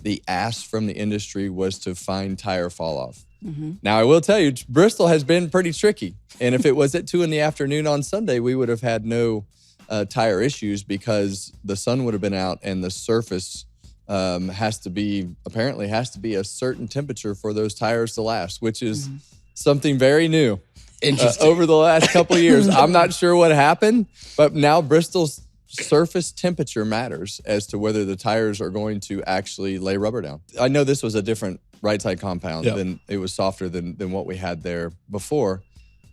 the ask from the industry was to find tire fall off. Now, I will tell you, Bristol has been pretty tricky. And if it was at 2 p.m. on Sunday, we would have had no tire issues because the sun would have been out and the surface has to be a certain temperature for those tires to last, which is something very new. Over the last couple of years. I'm not sure what happened, but now Bristol's surface temperature matters as to whether the tires are going to actually lay rubber down. I know this was a different right side compound than it was softer than what we had there before,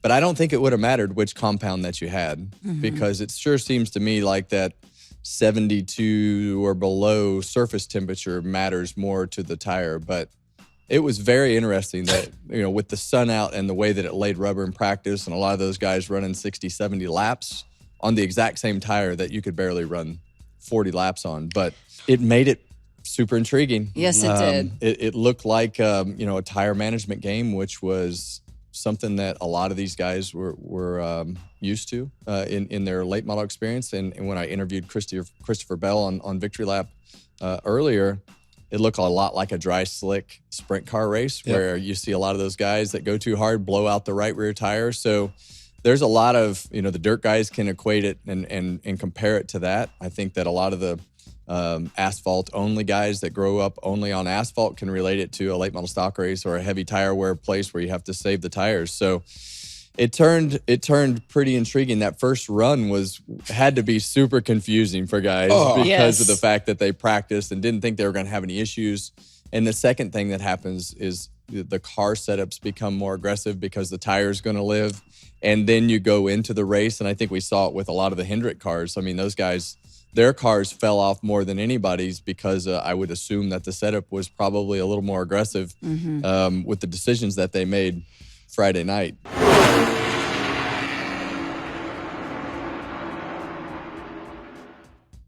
but I don't think it would have mattered which compound that you had because it sure seems to me like that 72 or below surface temperature matters more to the tire. But it was very interesting that, with the sun out and the way that it laid rubber in practice and a lot of those guys running 60, 70 laps on the exact same tire that you could barely run 40 laps on. But it made it super intriguing. Yes, it did. It looked like, a tire management game, which was something that a lot of these guys were used to in their late model experience. And when I interviewed Christopher Bell on Victory Lap earlier, it looked a lot like a dry slick sprint car race where you see a lot of those guys that go too hard, blow out the right rear tire. So there's a lot of, the dirt guys can equate it and compare it to that. I think that a lot of the asphalt only guys that grow up only on asphalt can relate it to a late model stock race or a heavy tire wear place where you have to save the tires. So it turned pretty intriguing. That first run had to be super confusing for guys because of the fact that they practiced and didn't think they were going to have any issues. And the second thing that happens is the car setups become more aggressive because the tire is going to live. And then you go into the race, and I think we saw it with a lot of the Hendrick cars. I mean, those guys, their cars fell off more than anybody's because I would assume that the setup was probably a little more aggressive with the decisions that they made Friday night.